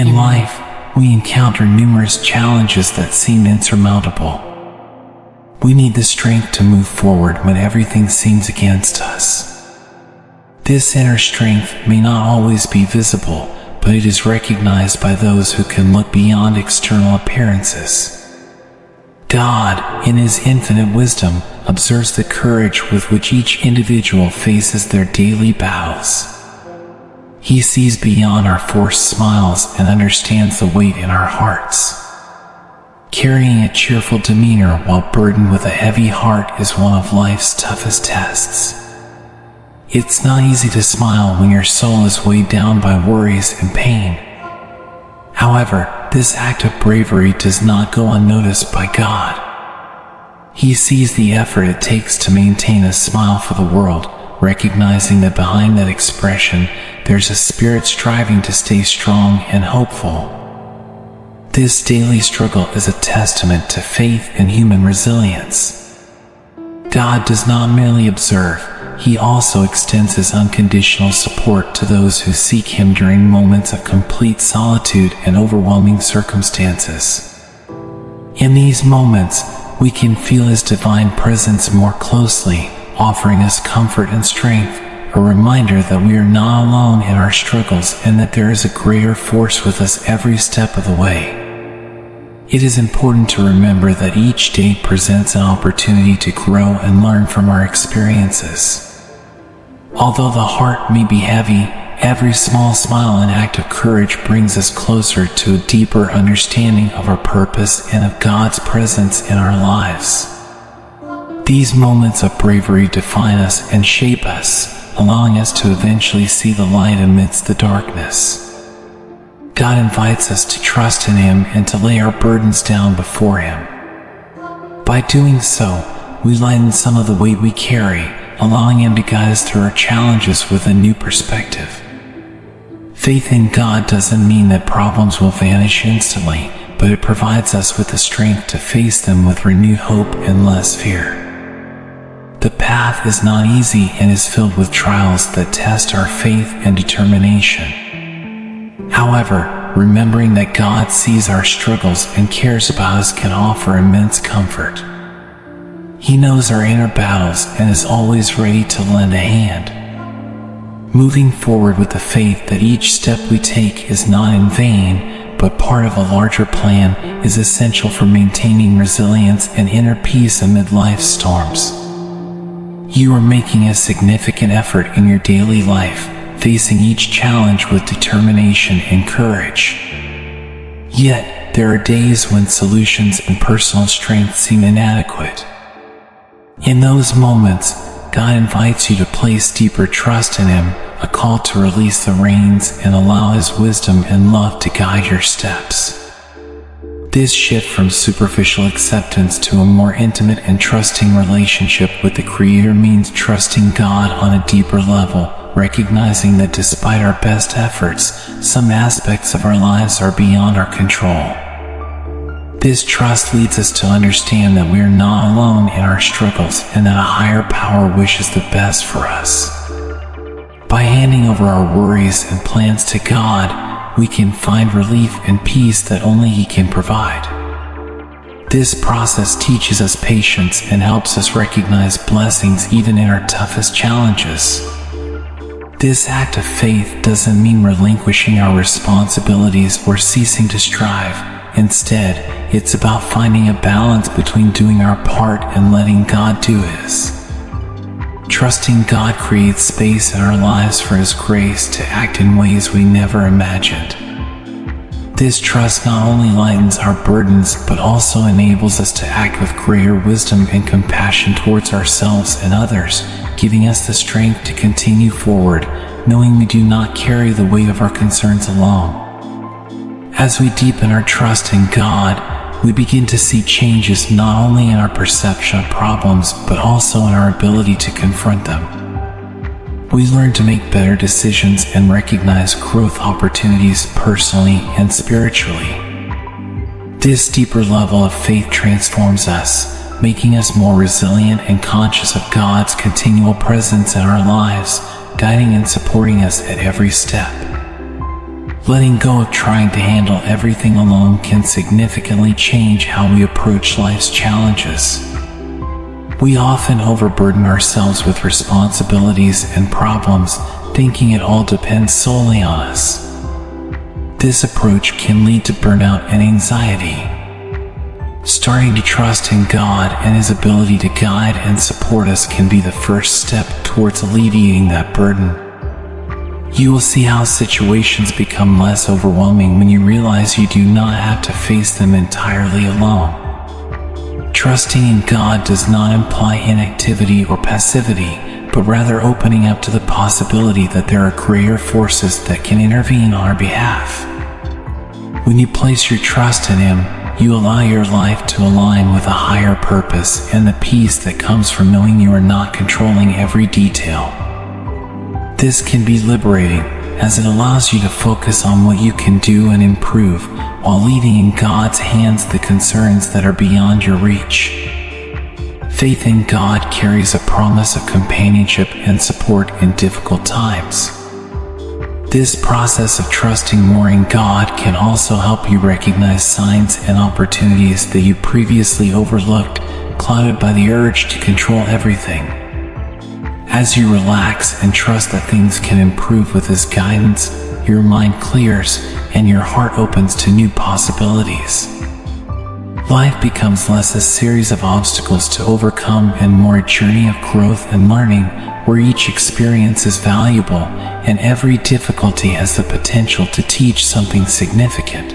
In life, we encounter numerous challenges that seem insurmountable. We need the strength to move forward when everything seems against us. This inner strength may not always be visible, but it is recognized by those who can look beyond external appearances. God, in His infinite wisdom, observes the courage with which each individual faces their daily battles. He sees beyond our forced smiles and understands the weight in our hearts. Carrying a cheerful demeanor while burdened with a heavy heart is one of life's toughest tests. It's not easy to smile when your soul is weighed down by worries and pain. However, this act of bravery does not go unnoticed by God. He sees the effort it takes to maintain a smile for the world, recognizing that behind that expression, there's a spirit striving to stay strong and hopeful. This daily struggle is a testament to faith and human resilience. God does not merely observe, He also extends His unconditional support to those who seek Him during moments of complete solitude and overwhelming circumstances. In these moments, we can feel His divine presence more closely, offering us comfort and strength, a reminder that we are not alone in our struggles and that there is a greater force with us every step of the way. It is important to remember that each day presents an opportunity to grow and learn from our experiences. Although the heart may be heavy, every small smile and act of courage brings us closer to a deeper understanding of our purpose and of God's presence in our lives. These moments of bravery define us and shape us, allowing us to eventually see the light amidst the darkness. God invites us to trust in Him and to lay our burdens down before Him. By doing so, we lighten some of the weight we carry, allowing Him to guide us through our challenges with a new perspective. Faith in God doesn't mean that problems will vanish instantly, but it provides us with the strength to face them with renewed hope and less fear. The path is not easy and is filled with trials that test our faith and determination. However, remembering that God sees our struggles and cares about us can offer immense comfort. He knows our inner battles and is always ready to lend a hand. Moving forward with the faith that each step we take is not in vain, but part of a larger plan, is essential for maintaining resilience and inner peace amid life's storms. You are making a significant effort in your daily life, facing each challenge with determination and courage. Yet, there are days when solutions and personal strength seem inadequate. In those moments, God invites you to place deeper trust in Him, a call to release the reins and allow His wisdom and love to guide your steps. This shift from superficial acceptance to a more intimate and trusting relationship with the Creator means trusting God on a deeper level, recognizing that despite our best efforts, some aspects of our lives are beyond our control. This trust leads us to understand that we are not alone in our struggles and that a higher power wishes the best for us. By handing over our worries and plans to God, we can find relief and peace that only He can provide. This process teaches us patience and helps us recognize blessings even in our toughest challenges. This act of faith doesn't mean relinquishing our responsibilities or ceasing to strive. Instead, it's about finding a balance between doing our part and letting God do His. Trusting God creates space in our lives for His grace to act in ways we never imagined. This trust not only lightens our burdens, but also enables us to act with greater wisdom and compassion towards ourselves and others, giving us the strength to continue forward, knowing we do not carry the weight of our concerns alone. As we deepen our trust in God, we begin to see changes not only in our perception of problems, but also in our ability to confront them. We learn to make better decisions and recognize growth opportunities personally and spiritually. This deeper level of faith transforms us, making us more resilient and conscious of God's continual presence in our lives, guiding and supporting us at every step. Letting go of trying to handle everything alone can significantly change how we approach life's challenges. We often overburden ourselves with responsibilities and problems, thinking it all depends solely on us. This approach can lead to burnout and anxiety. Starting to trust in God and His ability to guide and support us can be the first step towards alleviating that burden. You will see how situations become less overwhelming when you realize you do not have to face them entirely alone. Trusting in God does not imply inactivity or passivity, but rather opening up to the possibility that there are greater forces that can intervene on our behalf. When you place your trust in Him, you allow your life to align with a higher purpose and the peace that comes from knowing you are not controlling every detail. This can be liberating, as it allows you to focus on what you can do and improve, while leaving in God's hands the concerns that are beyond your reach. Faith in God carries a promise of companionship and support in difficult times. This process of trusting more in God can also help you recognize signs and opportunities that you previously overlooked, clouded by the urge to control everything. As you relax and trust that things can improve with His guidance, your mind clears and your heart opens to new possibilities. Life becomes less a series of obstacles to overcome and more a journey of growth and learning, where each experience is valuable and every difficulty has the potential to teach something significant.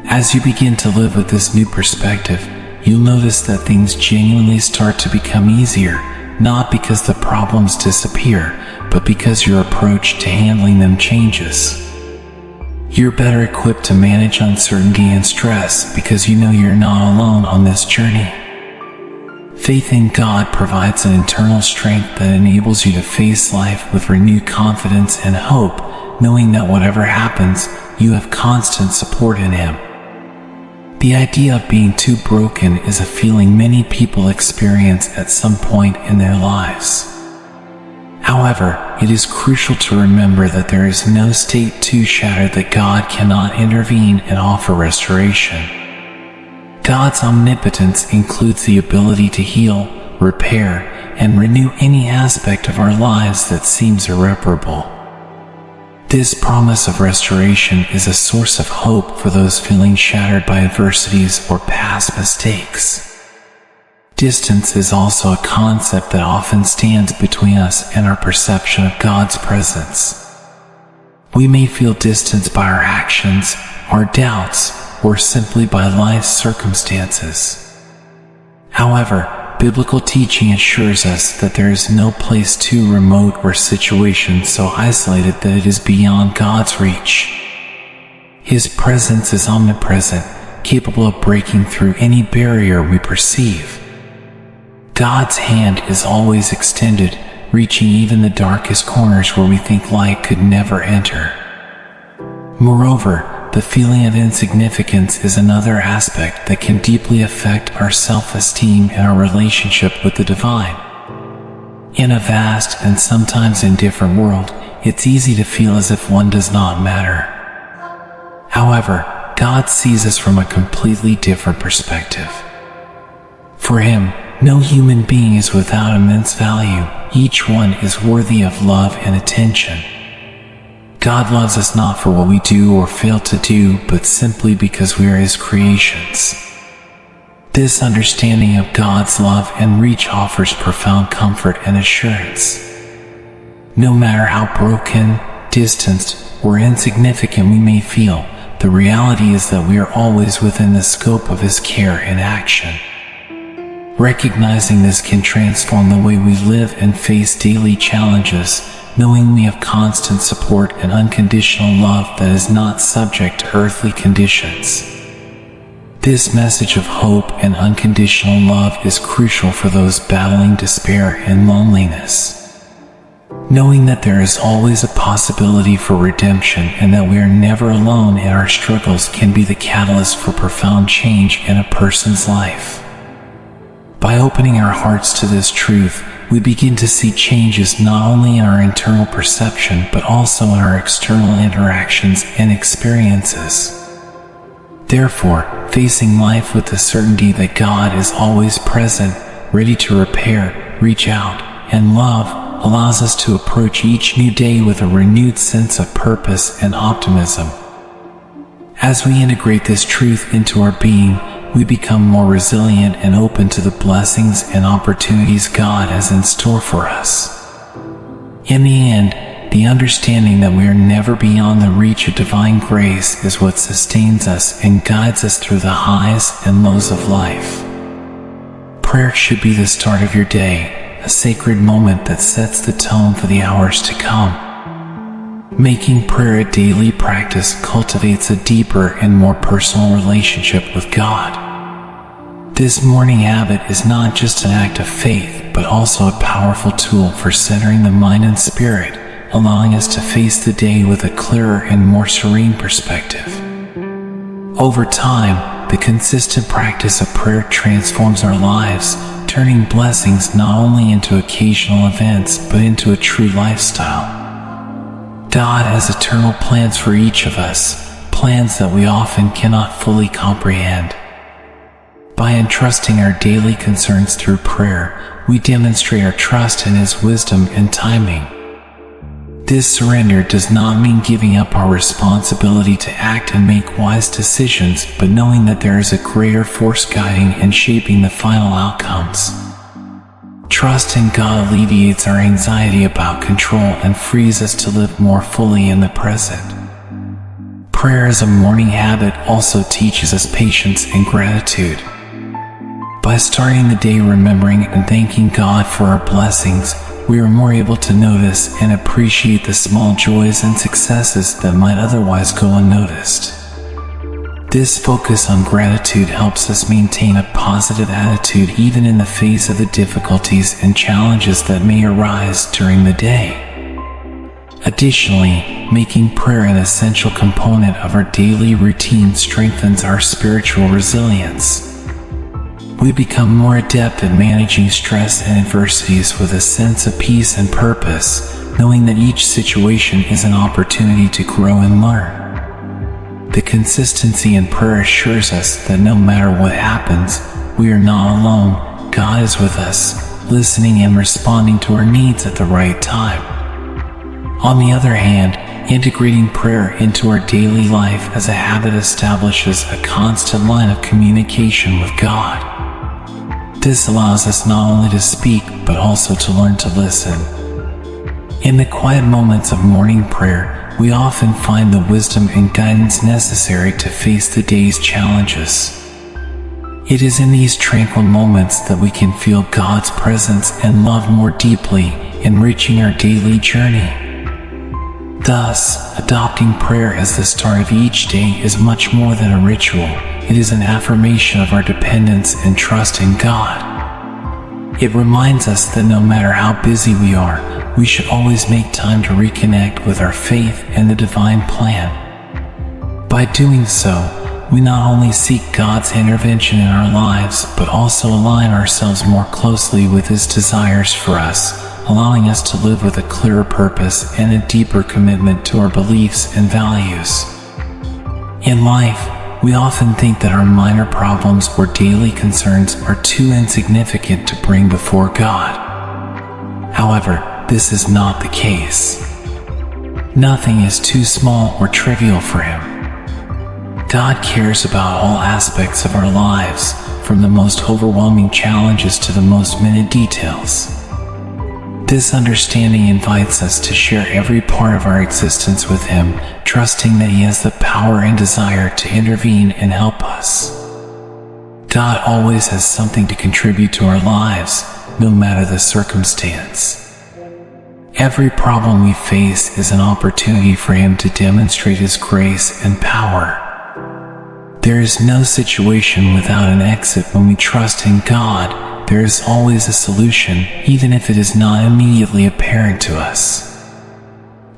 As you begin to live with this new perspective, you'll notice that things genuinely start to become easier, not because the problems disappear, but because your approach to handling them changes. You're better equipped to manage uncertainty and stress because you know you're not alone on this journey. Faith in God provides an internal strength that enables you to face life with renewed confidence and hope, knowing that whatever happens, you have constant support in Him. The idea of being too broken is a feeling many people experience at some point in their lives. However, it is crucial to remember that there is no state too shattered that God cannot intervene and offer restoration. God's omnipotence includes the ability to heal, repair, and renew any aspect of our lives that seems irreparable. This promise of restoration is a source of hope for those feeling shattered by adversities or past mistakes. Distance is also a concept that often stands between us and our perception of God's presence. We may feel distanced by our actions, our doubts, or simply by life's circumstances. However, biblical teaching assures us that there is no place too remote or situation so isolated that it is beyond God's reach. His presence is omnipresent, capable of breaking through any barrier we perceive. God's hand is always extended, reaching even the darkest corners where we think light could never enter. Moreover, the feeling of insignificance is another aspect that can deeply affect our self-esteem and our relationship with the divine. In a vast and sometimes indifferent world, it's easy to feel as if one does not matter. However, God sees us from a completely different perspective. For Him, no human being is without immense value. Each one is worthy of love and attention. God loves us not for what we do or fail to do, but simply because we are His creations. This understanding of God's love and reach offers profound comfort and assurance. No matter how broken, distanced, or insignificant we may feel, the reality is that we are always within the scope of His care and action. Recognizing this can transform the way we live and face daily challenges, knowing we have constant support and unconditional love that is not subject to earthly conditions. This message of hope and unconditional love is crucial for those battling despair and loneliness. Knowing that there is always a possibility for redemption and that we are never alone in our struggles can be the catalyst for profound change in a person's life. By opening our hearts to this truth, we begin to see changes not only in our internal perception but also in our external interactions and experiences. Therefore, facing life with the certainty that God is always present, ready to repair, reach out, and love, allows us to approach each new day with a renewed sense of purpose and optimism. As we integrate this truth into our being, we become more resilient and open to the blessings and opportunities God has in store for us. In the end, the understanding that we are never beyond the reach of divine grace is what sustains us and guides us through the highs and lows of life. Prayer should be the start of your day, a sacred moment that sets the tone for the hours to come. Making prayer a daily practice cultivates a deeper and more personal relationship with God. This morning habit is not just an act of faith, but also a powerful tool for centering the mind and spirit, allowing us to face the day with a clearer and more serene perspective. Over time, the consistent practice of prayer transforms our lives, turning blessings not only into occasional events, but into a true lifestyle. God has eternal plans for each of us, plans that we often cannot fully comprehend. By entrusting our daily concerns through prayer, we demonstrate our trust in His wisdom and timing. This surrender does not mean giving up our responsibility to act and make wise decisions, but knowing that there is a greater force guiding and shaping the final outcomes. Trust in God alleviates our anxiety about control and frees us to live more fully in the present. Prayer as a morning habit also teaches us patience and gratitude. By starting the day remembering and thanking God for our blessings, we are more able to notice and appreciate the small joys and successes that might otherwise go unnoticed. This focus on gratitude helps us maintain a positive attitude even in the face of the difficulties and challenges that may arise during the day. Additionally, making prayer an essential component of our daily routine strengthens our spiritual resilience. We become more adept at managing stress and adversities with a sense of peace and purpose, knowing that each situation is an opportunity to grow and learn. The consistency in prayer assures us that no matter what happens, we are not alone. God is with us, listening and responding to our needs at the right time. On the other hand, integrating prayer into our daily life as a habit establishes a constant line of communication with God. This allows us not only to speak, but also to learn to listen. In the quiet moments of morning prayer, we often find the wisdom and guidance necessary to face the day's challenges. It is in these tranquil moments that we can feel God's presence and love more deeply, enriching our daily journey. Thus, adopting prayer as the start of each day is much more than a ritual. It is an affirmation of our dependence and trust in God. It reminds us that no matter how busy we are, we should always make time to reconnect with our faith and the divine plan. By doing so, we not only seek God's intervention in our lives, but also align ourselves more closely with His desires for us, allowing us to live with a clearer purpose and a deeper commitment to our beliefs and values. In life, we often think that our minor problems or daily concerns are too insignificant to bring before God. However, this is not the case. Nothing is too small or trivial for Him. God cares about all aspects of our lives, from the most overwhelming challenges to the most minute details. This understanding invites us to share every part of our existence with Him, trusting that He has the power and desire to intervene and help us. God always has something to contribute to our lives, no matter the circumstance. Every problem we face is an opportunity for Him to demonstrate His grace and power. There is no situation without an exit when we trust in God. There is always a solution, even if it is not immediately apparent to us.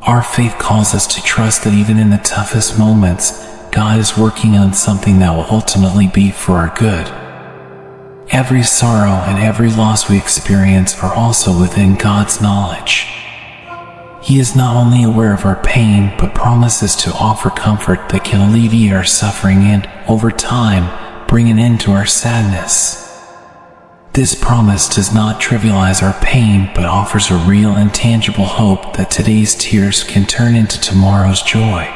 Our faith calls us to trust that even in the toughest moments, God is working on something that will ultimately be for our good. Every sorrow and every loss we experience are also within God's knowledge. He is not only aware of our pain, but promises to offer comfort that can alleviate our suffering and, over time, bring an end to our sadness. This promise does not trivialize our pain, but offers a real and tangible hope that today's tears can turn into tomorrow's joy.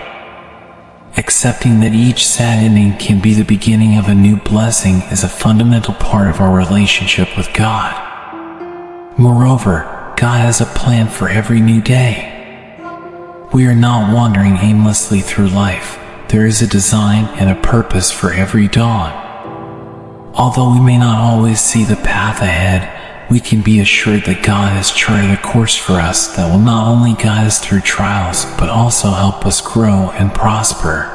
Accepting that each sad ending can be the beginning of a new blessing is a fundamental part of our relationship with God. Moreover, God has a plan for every new day. We are not wandering aimlessly through life. There is a design and a purpose for every dawn. Although we may not always see the path ahead, we can be assured that God has charted a course for us that will not only guide us through trials, but also help us grow and prosper.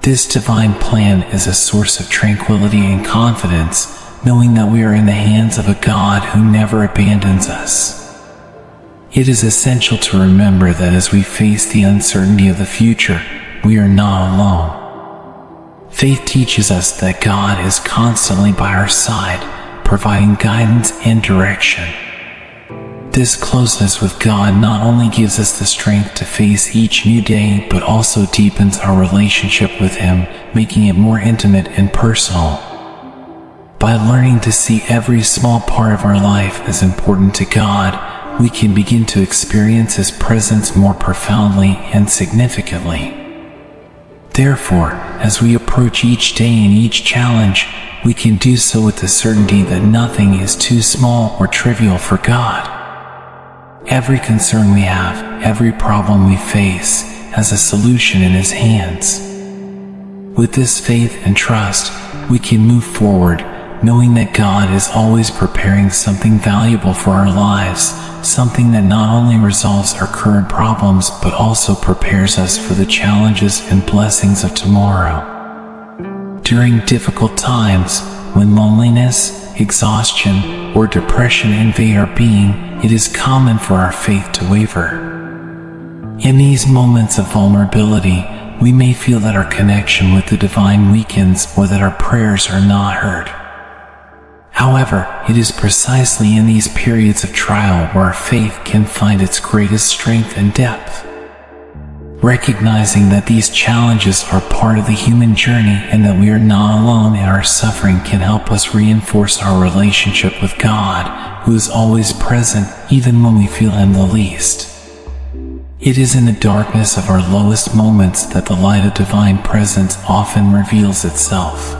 This divine plan is a source of tranquility and confidence, knowing that we are in the hands of a God who never abandons us. It is essential to remember that as we face the uncertainty of the future, we are not alone. Faith teaches us that God is constantly by our side, providing guidance and direction. This closeness with God not only gives us the strength to face each new day, but also deepens our relationship with Him, making it more intimate and personal. By learning to see every small part of our life as important to God, we can begin to experience His presence more profoundly and significantly. Therefore, as we approach each day and each challenge, we can do so with the certainty that nothing is too small or trivial for God. Every concern we have, every problem we face, has a solution in His hands. With this faith and trust, we can move forward, knowing that God is always preparing something valuable for our lives, something that not only resolves our current problems, but also prepares us for the challenges and blessings of tomorrow. During difficult times, when loneliness, exhaustion, or depression invade our being, it is common for our faith to waver. In these moments of vulnerability, we may feel that our connection with the divine weakens or that our prayers are not heard. However, it is precisely in these periods of trial where our faith can find its greatest strength and depth. Recognizing that these challenges are part of the human journey and that we are not alone in our suffering can help us reinforce our relationship with God, who is always present even when we feel Him the least. It is in the darkness of our lowest moments that the light of divine presence often reveals itself.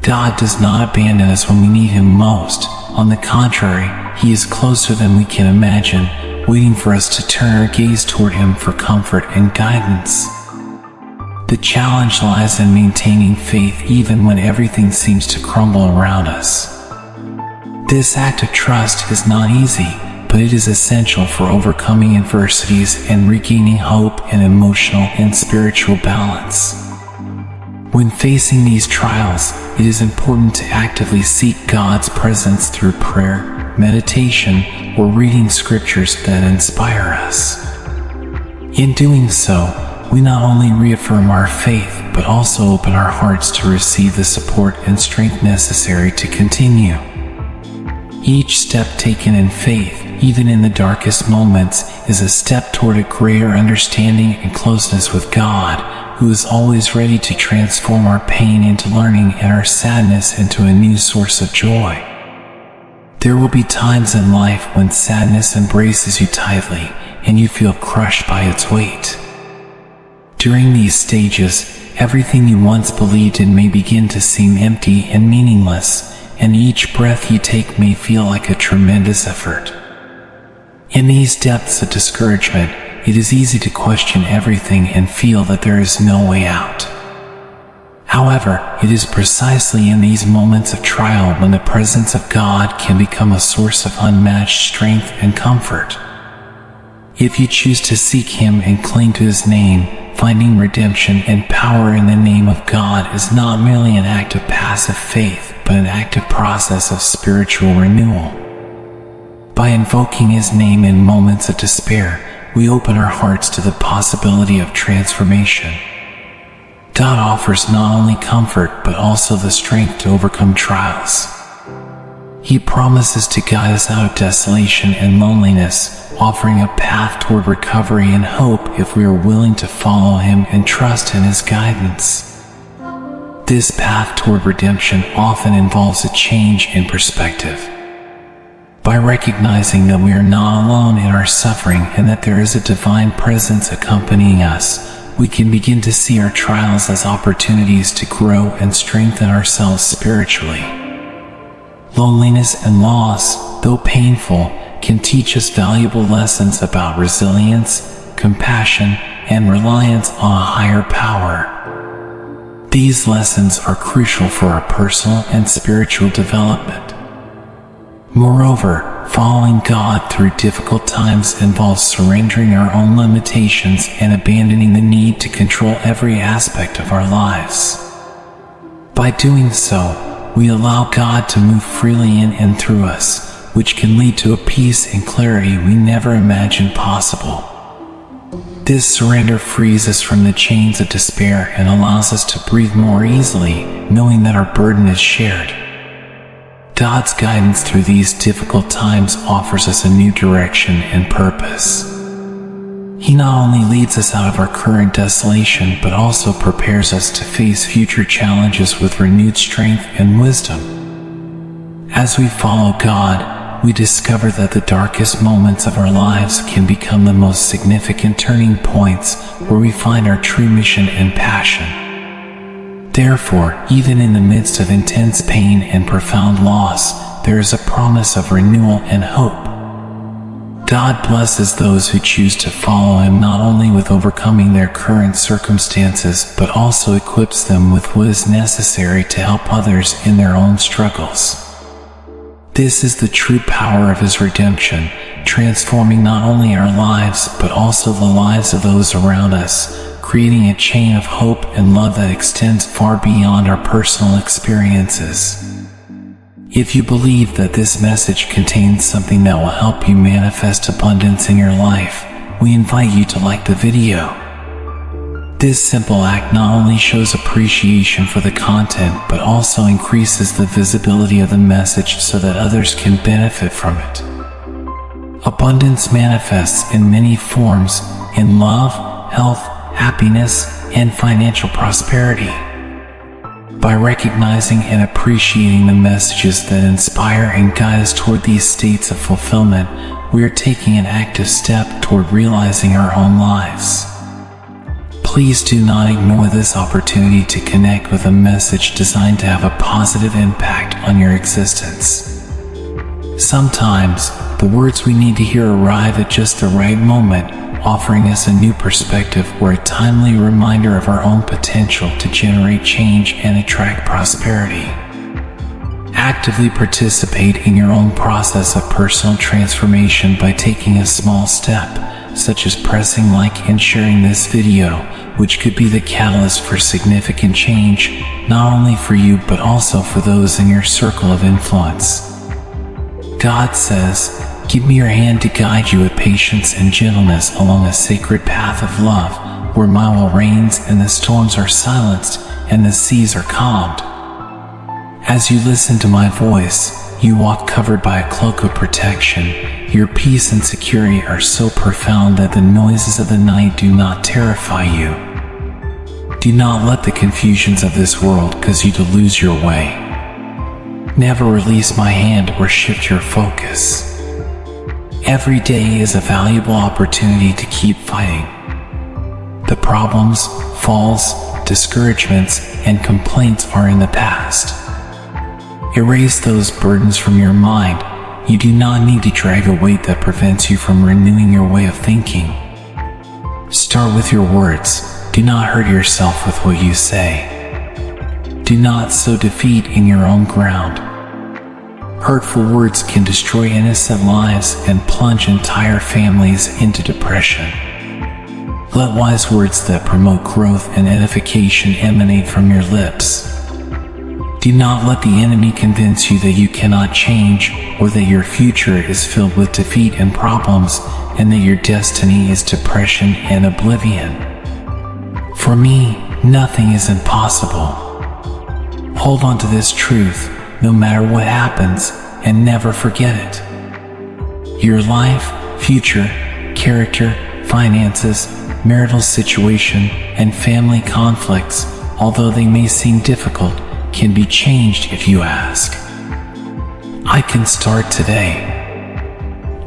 God does not abandon us when we need Him most. On the contrary, He is closer than we can imagine, waiting for us to turn our gaze toward Him for comfort and guidance. The challenge lies in maintaining faith even when everything seems to crumble around us. This act of trust is not easy, but it is essential for overcoming adversities and regaining hope and emotional and spiritual balance. When facing these trials, it is important to actively seek God's presence through prayer, meditation, or reading scriptures that inspire us. In doing so, we not only reaffirm our faith, but also open our hearts to receive the support and strength necessary to continue. Each step taken in faith, even in the darkest moments, is a step toward a greater understanding and closeness with God, who is always ready to transform our pain into learning and our sadness into a new source of joy. There will be times in life when sadness embraces you tightly and you feel crushed by its weight. During these stages, everything you once believed in may begin to seem empty and meaningless, and each breath you take may feel like a tremendous effort. In these depths of discouragement, it is easy to question everything and feel that there is no way out. However, it is precisely in these moments of trial when the presence of God can become a source of unmatched strength and comfort. If you choose to seek Him and cling to His name, finding redemption and power in the name of God is not merely an act of passive faith, but an active process of spiritual renewal. By invoking His name in moments of despair, we open our hearts to the possibility of transformation. God offers not only comfort but also the strength to overcome trials. He promises to guide us out of desolation and loneliness, offering a path toward recovery and hope if we are willing to follow Him and trust in His guidance. This path toward redemption often involves a change in perspective. By recognizing that we are not alone in our suffering and that there is a divine presence accompanying us, we can begin to see our trials as opportunities to grow and strengthen ourselves spiritually. Loneliness and loss, though painful, can teach us valuable lessons about resilience, compassion, and reliance on a higher power. These lessons are crucial for our personal and spiritual development. Moreover, following God through difficult times involves surrendering our own limitations and abandoning the need to control every aspect of our lives. By doing so, we allow God to move freely in and through us, which can lead to a peace and clarity we never imagined possible. This surrender frees us from the chains of despair and allows us to breathe more easily, knowing that our burden is shared. God's guidance through these difficult times offers us a new direction and purpose. He not only leads us out of our current desolation, but also prepares us to face future challenges with renewed strength and wisdom. As we follow God, we discover that the darkest moments of our lives can become the most significant turning points where we find our true mission and passion. Therefore, even in the midst of intense pain and profound loss, there is a promise of renewal and hope. God blesses those who choose to follow Him not only with overcoming their current circumstances, but also equips them with what is necessary to help others in their own struggles. This is the true power of His redemption, transforming not only our lives, but also the lives of those around us, creating a chain of hope and love that extends far beyond our personal experiences. If you believe that this message contains something that will help you manifest abundance in your life, we invite you to like the video. This simple act not only shows appreciation for the content, but also increases the visibility of the message so that others can benefit from it. Abundance manifests in many forms: in love, health, happiness, and financial prosperity. By recognizing and appreciating the messages that inspire and guide us toward these states of fulfillment, we are taking an active step toward realizing our own lives. Please do not ignore this opportunity to connect with a message designed to have a positive impact on your existence. Sometimes, the words we need to hear arrive at just the right moment, offering us a new perspective or a timely reminder of our own potential to generate change and attract prosperity. Actively participate in your own process of personal transformation by taking a small step, such as pressing like and sharing this video, which could be the catalyst for significant change, not only for you but also for those in your circle of influence. God says, "Give me your hand to guide you with patience and gentleness along a sacred path of love, where my will reigns and the storms are silenced and the seas are calmed." As you listen to my voice, you walk covered by a cloak of protection. Your peace and security are so profound that the noises of the night do not terrify you. Do not let the confusions of this world cause you to lose your way. Never release my hand or shift your focus. Every day is a valuable opportunity to keep fighting. The problems, falls, discouragements, and complaints are in the past. Erase those burdens from your mind. You do not need to drag a weight that prevents you from renewing your way of thinking. Start with your words. Do not hurt yourself with what you say. Do not sow defeat in your own ground. Hurtful words can destroy innocent lives and plunge entire families into depression. Let wise words that promote growth and edification emanate from your lips. Do not let the enemy convince you that you cannot change, or that your future is filled with defeat and problems, and that your destiny is depression and oblivion. For me, nothing is impossible. Hold on to this truth, no matter what happens, and never forget it. Your life, future, character, finances, marital situation, and family conflicts, although they may seem difficult, can be changed if you ask. I can start today.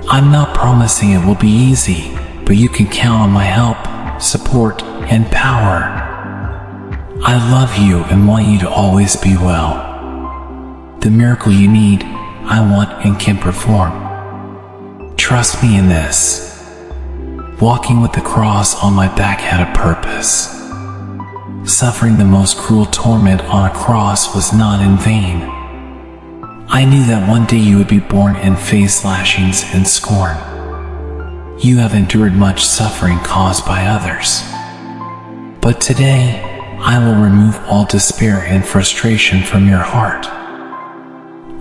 I'm not promising it will be easy, but you can count on my help, support, and power. I love you and want you to always be well. The miracle you need, I want and can perform. Trust me in this. Walking with the cross on my back had a purpose. Suffering the most cruel torment on a cross was not in vain. I knew that one day you would be born and face lashings and scorn. You have endured much suffering caused by others. But today, I will remove all despair and frustration from your heart.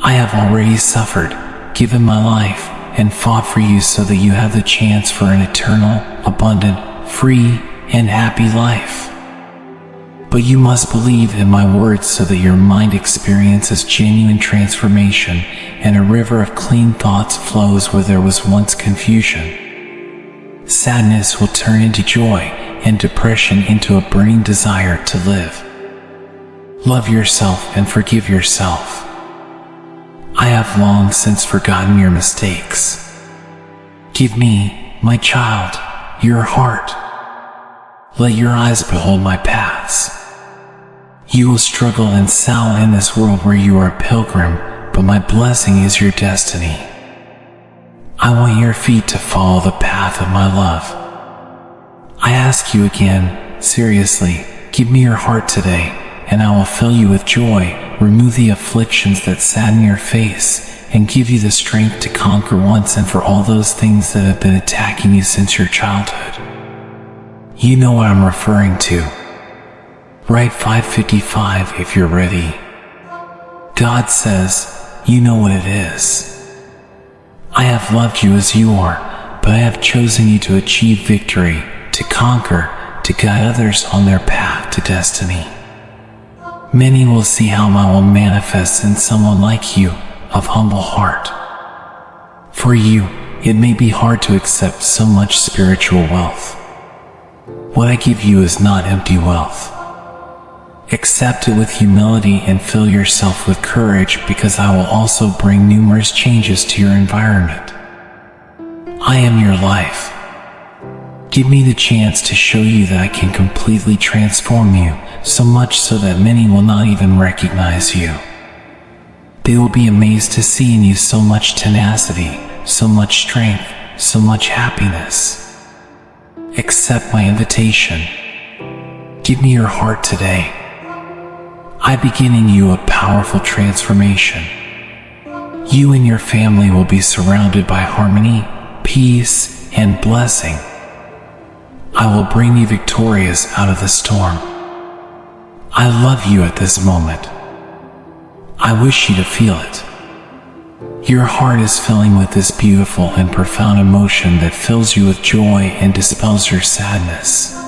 I have already suffered, given my life, and fought for you so that you have the chance for an eternal, abundant, free, and happy life. But you must believe in my words so that your mind experiences genuine transformation and a river of clean thoughts flows where there was once confusion. Sadness will turn into joy and depression into a burning desire to live. Love yourself and forgive yourself. I have long since forgotten your mistakes. Give me, my child, your heart. Let your eyes behold my paths. You will struggle and sour in this world where you are a pilgrim, but my blessing is your destiny. I want your feet to follow the path of my love. I ask you again, seriously, give me your heart today, and I will fill you with joy, remove the afflictions that sadden your face, and give you the strength to conquer once and for all those things that have been attacking you since your childhood. You know what I'm referring to. Write 555 if you're ready. God says, you know what it is. I have loved you as you are, but I have chosen you to achieve victory, to conquer, to guide others on their path to destiny. Many will see how I will manifest in someone like you, of humble heart. For you, it may be hard to accept so much spiritual wealth. What I give you is not empty wealth. Accept it with humility and fill yourself with courage, because I will also bring numerous changes to your environment. I am your life. Give me the chance to show you that I can completely transform you, so much so that many will not even recognize you. They will be amazed to see in you so much tenacity, so much strength, so much happiness. Accept my invitation. Give me your heart today. I begin in you a powerful transformation. You and your family will be surrounded by harmony, peace, and blessing. I will bring you victorious out of the storm. I love you at this moment. I wish you to feel it. Your heart is filling with this beautiful and profound emotion that fills you with joy and dispels your sadness.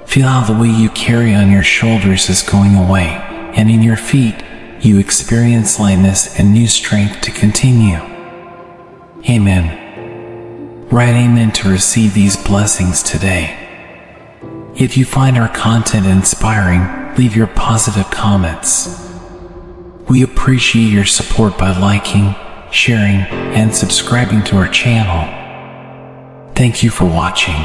Feel how the weight you carry on your shoulders is going away, and in your feet, you experience lightness and new strength to continue. Amen. Write amen to receive these blessings today. If you find our content inspiring, leave your positive comments. We appreciate your support by liking, sharing, and subscribing to our channel. Thank you for watching.